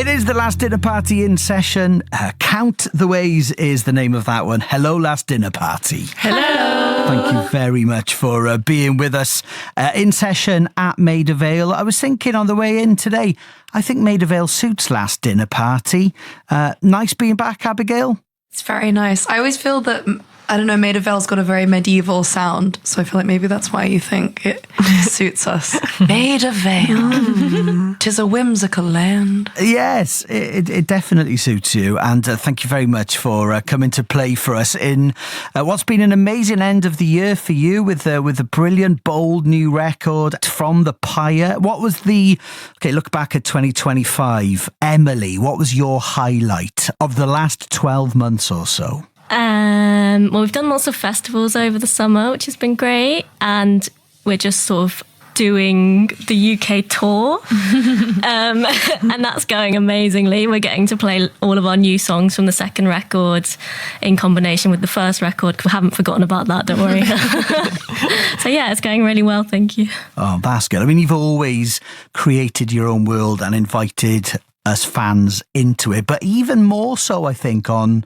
It is the Last Dinner Party in session. Count the Ways is the name of that one. Hello, Last Dinner Party. Hello. Thank you very much for being with us in session at Maida Vale. I was thinking on the way in today, I think Maida Vale suits Last Dinner Party. Nice being back, Abigail. It's very nice. I always feel that, I don't know, Maida Vale's got a very medieval sound, so I feel like maybe that's why you think it suits us. Maida Vale. 'Tis a whimsical land. Yes, it definitely suits you. And thank you very much for coming to play for us in what's been an amazing end of the year for you with a brilliant, bold new record, From the Pyre. What was look back at 2025. Emily, what was your highlight of the last 12 months or so? Well, we've done lots of festivals over the summer, which has been great. And we're just sort of doing the UK tour. And that's going amazingly. We're getting to play all of our new songs from the second record in combination with the first record. We haven't forgotten about that, don't worry. So yeah, it's going really well, thank you. Oh, that's good. I mean, you've always created your own world and invited us fans into it, but even more so, I think, on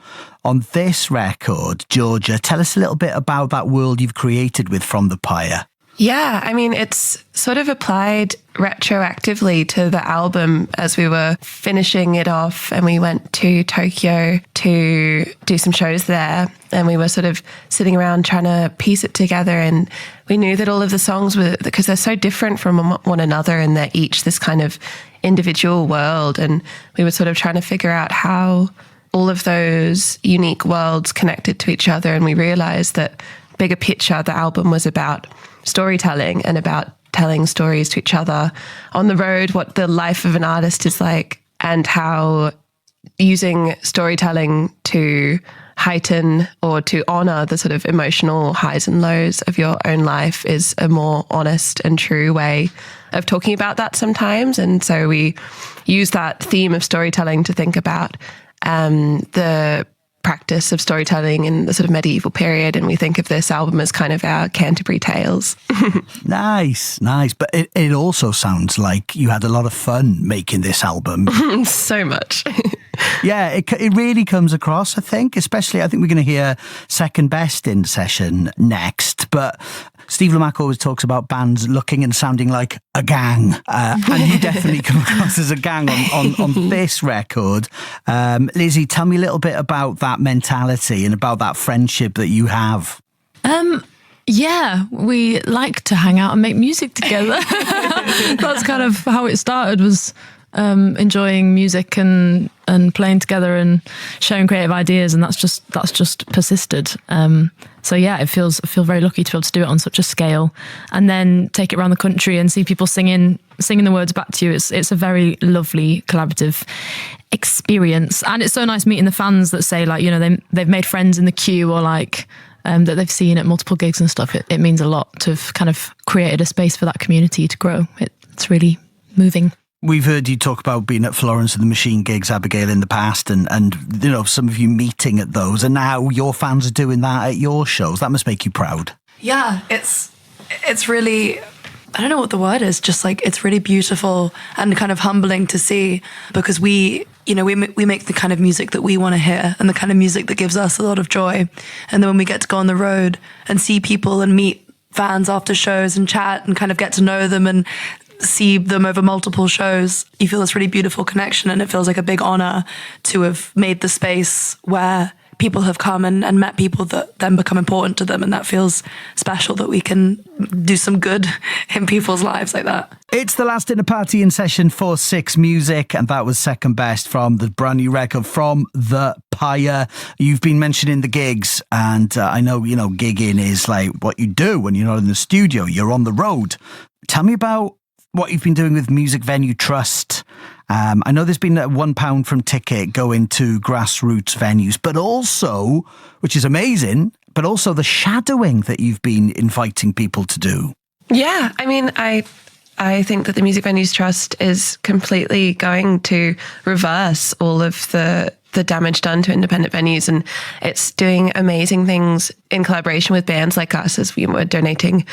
this record. Georgia, tell us a little bit about that world you've created with From the Pyre. Yeah, I mean, it's sort of applied retroactively to the album as we were finishing it off, and we went to Tokyo to do some shows there, and we were sort of sitting around trying to piece it together, and we knew that all of the songs were, because they're so different from one another and they're each this kind of individual world, and we were sort of trying to figure out how all of those unique worlds connected to each other, and we realized that bigger picture, the album was about storytelling and about telling stories to each other on the road, what the life of an artist is like, and how using storytelling to heighten or to honor the sort of emotional highs and lows of your own life is a more honest and true way of talking about that sometimes. And so we use that theme of storytelling to think about the practice of storytelling in the sort of medieval period, and we think of this album as kind of our Canterbury Tales. Nice. But it also sounds like you had a lot of fun making this album. So much. Yeah, it really comes across, I think. Especially, I think we're going to hear Second Best in session next. But Steve Lamacq always talks about bands looking and sounding like a gang. And you definitely come across as a gang on this record. Lizzie, tell me a little bit about that mentality and about that friendship that you have. Yeah, we like to hang out and make music together. That's kind of how it started, was enjoying music and playing together and sharing creative ideas, and that's just persisted. So yeah, I feel very lucky to be able to do it on such a scale, and then take it around the country and see people singing the words back to you. It's a very lovely collaborative experience, and it's so nice meeting the fans that say, like, you know, they've made friends in the queue, or like that they've seen at multiple gigs and stuff. It means a lot to have kind of created a space for that community to grow. It's really moving. We've heard you talk about being at Florence and the Machine gigs, Abigail, in the past, and you know, some of you meeting at those, and now your fans are doing that at your shows. That must make you proud. Yeah, it's really, I don't know what the word is, just like, it's really beautiful and kind of humbling to see, because we make the kind of music that we want to hear and the kind of music that gives us a lot of joy. And then when we get to go on the road and see people and meet fans after shows and chat and kind of get to know them and see them over multiple shows, you feel this really beautiful connection, and it feels like a big honor to have made the space where people have come and met people that then become important to them, and that feels special that we can do some good in people's lives like that. It's the Last Dinner Party in session for 6 Music, and that was Second Best from the brand new record From the Pyre. You've been mentioning the gigs, and I know, you know, gigging is like what you do when you're not in the studio, you're on the road. Tell me about what you've been doing with Music Venue Trust. I know there's been a £1 from ticket going to grassroots venues, but also, which is amazing, but also the shadowing that you've been inviting people to do. Yeah, I mean, I think that the Music Venues Trust is completely going to reverse all of the damage done to independent venues, and it's doing amazing things in collaboration with bands like us, as we were donating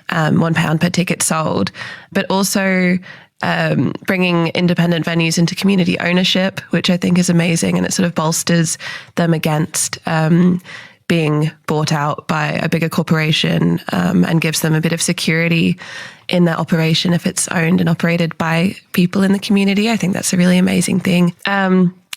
£1 per ticket sold, but also bringing independent venues into community ownership, which I think is amazing, and it sort of bolsters them against being bought out by a bigger corporation, and gives them a bit of security in their operation if it's owned and operated by people in the community. I think that's a really amazing thing.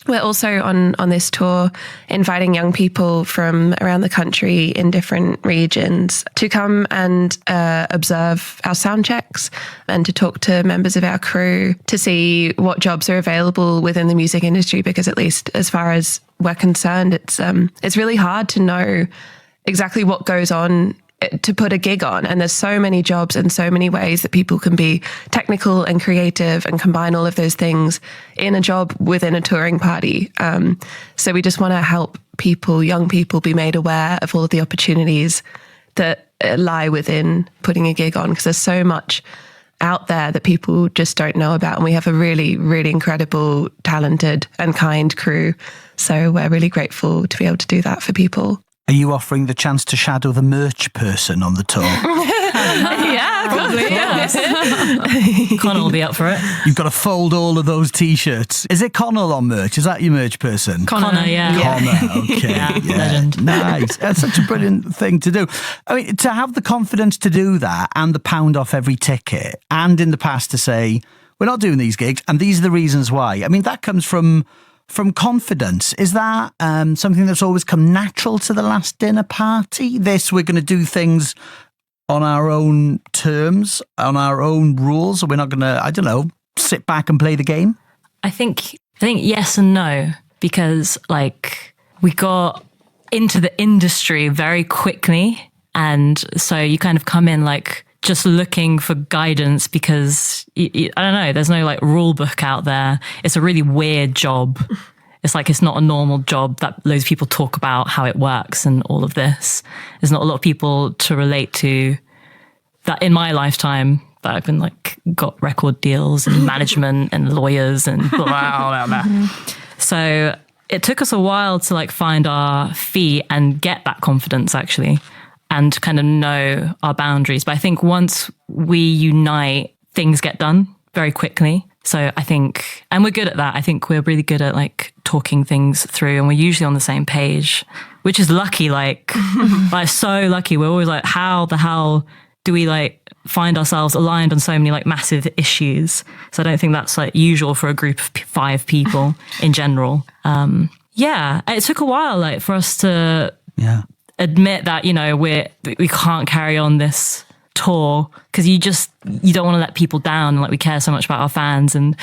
We're also on this tour inviting young people from around the country in different regions to come and observe our sound checks and to talk to members of our crew to see what jobs are available within the music industry, because at least as far as we're concerned, it's really hard to know exactly what goes on to put a gig on. And there's so many jobs and so many ways that people can be technical and creative and combine all of those things in a job within a touring party. So we just want to help people, young people, be made aware of all of the opportunities that lie within putting a gig on, because there's so much out there that people just don't know about. And we have a really, really incredible, talented and kind crew. So we're really grateful to be able to do that for people. Are you offering the chance to shadow the merch person on the tour? Yeah, probably. Yeah. Connell will be up for it. You've got to fold all of those T-shirts. Is it Connell on merch? Is that your merch person? Connor, yeah. Connor, okay. Yeah, Yeah. legend. Nice. That's such a brilliant thing to do. I mean, to have the confidence to do that and the pound off every ticket, and in the past to say, we're not doing these gigs and these are the reasons why. I mean, that comes from confidence. Is that something that's always come natural to the Last Dinner Party? We're going to do things on our own terms, on our own rules, or we're not going to, I don't know, sit back and play the game? I think yes and no, because like we got into the industry very quickly, and so you kind of come in like just looking for guidance because I don't know, there's no like rule book out there. It's a really weird job. It's like, it's not a normal job that loads of people talk about how it works and all of this. There's not a lot of people to relate to that in my lifetime that I've been like got record deals and management and lawyers and blah, blah, blah, blah. So it took us a while to like find our feet and get that confidence actually, and kind of know our boundaries. But I think once we unite, things get done very quickly. So I think, and we're good at that. I think we're really good at like talking things through, and we're usually on the same page, which is lucky, like so lucky. We're always like, how the hell do we like find ourselves aligned on so many like massive issues? So I don't think that's like usual for a group of 5 people in general. Yeah, it took a while like for us to admit that, you know, we can't carry on this tour because you don't want to let people down, and like we care so much about our fans, and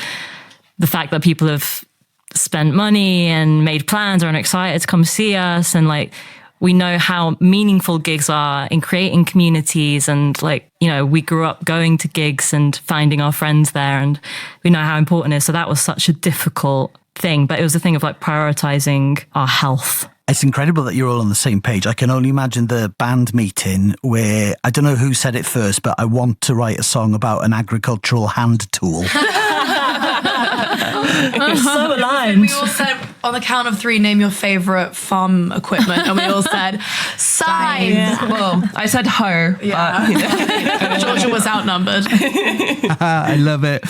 the fact that people have spent money and made plans and are excited to come see us, and like we know how meaningful gigs are in creating communities, and like, you know, we grew up going to gigs and finding our friends there, and we know how important it is. So that was such a difficult thing, but it was a thing of like prioritizing our health. It's incredible that you're all on the same page. I can only imagine the band meeting where, I don't know who said it first, but I want to write a song about an agricultural hand tool. So aligned. We all said, on the count of 3, name your favourite farm equipment, and we all said, scythe. Yeah. Well, I said hoe. Yeah. Georgia was outnumbered. I love it.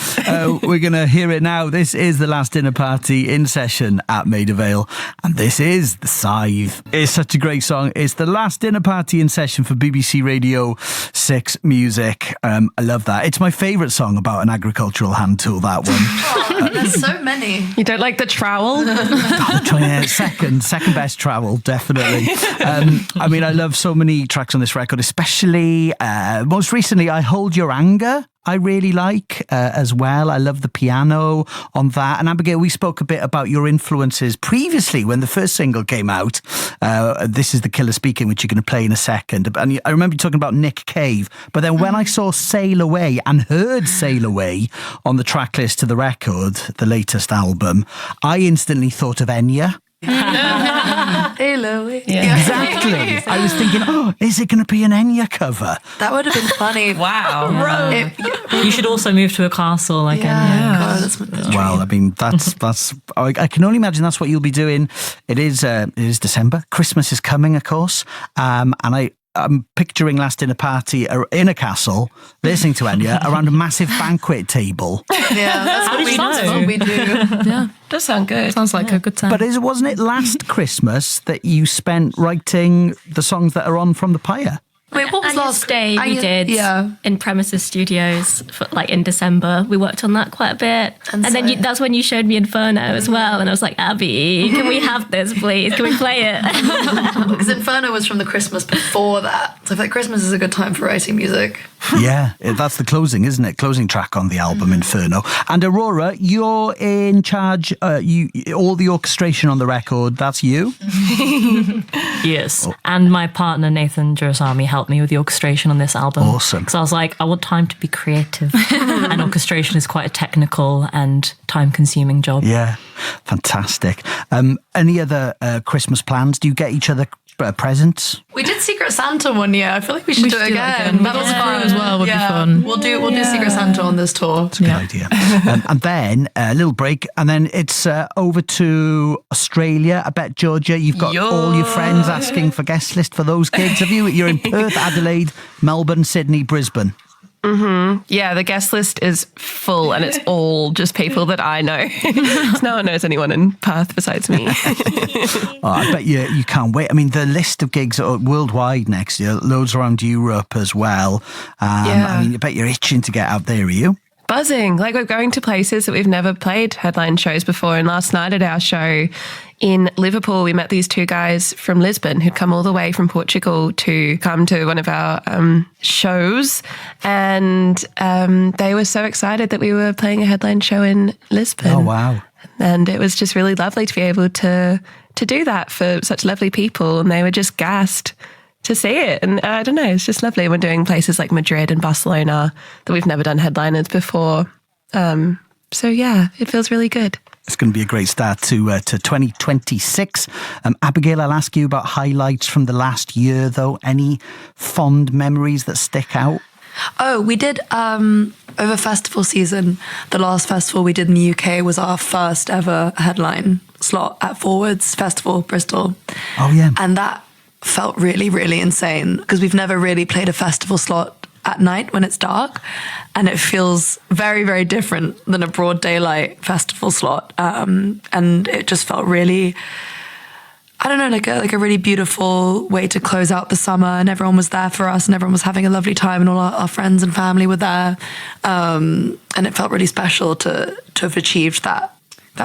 We're going to hear it now. This is the Last Dinner Party in session at Maida Vale, and this is The Scythe. It's such a great song. It's the Last Dinner Party in session for BBC Radio 6 Music. I love that. It's my favourite song about an agricultural hand tool, that one. Oh, there's so many. You don't like the trowel? Second best trowel, definitely. I mean, I love so many tracks on this record, especially most recently, I Hold Your Anger. I really like as well. I love the piano on that. And Abigail, we spoke a bit about your influences previously when the first single came out. This is The Killer Speaking, which you're going to play in a second. And I remember you talking about Nick Cave. But then when I saw Sail Away and heard Sail Away on the track list to the record, the latest album, I instantly thought of Enya. Hello. Yeah. Exactly. I was thinking, is it going to be an Enya cover? That would have been funny. Wow. You should also move to a castle like God, that's Well, I mean, that's I can only imagine that's what you'll be doing. It is December. Christmas is coming, of course. And I'm picturing Last Dinner Party in a castle, listening to Enya around a massive banquet table. Yeah, that's what we do. Yeah, Does sound good. sounds like a good time. But wasn't it last Christmas that you spent writing the songs that are on From the Pyre? Wait, what was Annual last Day we did in Premises Studios for, like in December. We worked on that quite a bit. And then that's when you showed me Inferno as well. And I was like, Abby, can we have this, please? Can we play it? Because Inferno was from the Christmas before that. So I feel like Christmas is a good time for writing music. Yeah, that's the closing, isn't it? Closing track on the album, Inferno. And Aurora, you're in charge, all the orchestration on the record, that's you? Yes. And my partner, Nathan Jurasamy, helped me with the orchestration on this album. Awesome. Because I was like, I want time to be creative. And orchestration is quite a technical and time-consuming job. Yeah, fantastic. Any other Christmas plans? Do you get each other presents? We did Secret Santa one year. I feel like we should do it again. That was fun as well. Would be fun. We'll do Secret Santa on this tour. It's a good idea. And then a little break, and then it's over to Australia. I bet, Georgia, you've got all your friends asking for guest list for those gigs. Have you? You're in Perth, Adelaide, Melbourne, Sydney, Brisbane. Yeah, the guest list is full and it's all just people that I know. No one knows anyone in Perth besides me. I bet you can't wait. I mean, the list of gigs are worldwide next year, loads around Europe as well. I mean, I bet you're itching to get out there, are you? Buzzing. Like, we're going to places that we've never played headline shows before. And last night at our show in Liverpool, we met these two guys from Lisbon who'd come all the way from Portugal to come to one of our shows. And they were so excited that we were playing a headline show in Lisbon. Oh, wow. And it was just really lovely to be able to do that for such lovely people. And they were just gassed to see it. And I don't know, it's just lovely. We're doing places like Madrid and Barcelona that we've never done headliners before. So yeah, it feels really good. It's going to be a great start to 2026. Abigail, I'll ask you about highlights from the last year, though. Any fond memories that stick out? Oh, we did over festival season. The last festival we did in the UK was our first ever headline slot at Forwards Festival, Bristol. Oh, yeah. And that felt really, really insane because we've never really played a festival slot at night when it's dark, and it feels very, very different than a broad daylight festival slot. And it just felt really, I don't know, like a really beautiful way to close out the summer, and everyone was there for us and everyone was having a lovely time and all our friends and family were there. And it felt really special to have achieved that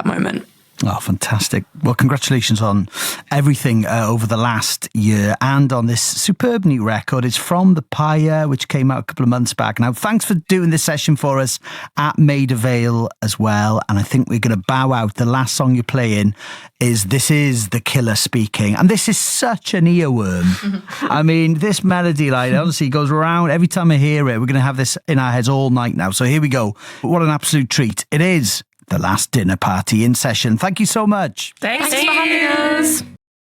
moment. Oh, fantastic. Well, congratulations on everything over the last year and on this superb new record. It's From the Pyre, which came out a couple of months back. Now, thanks for doing this session for us at Maida Vale as well. And I think we're going to bow out. The last song you're playing is This Is the Killer Speaking. And this is such an earworm. I mean, this melody line, honestly, goes around. Every time I hear it, we're going to have this in our heads all night now. So here we go. What an absolute treat. It is The Last Dinner Party in session. Thank you so much. Thanks for having us.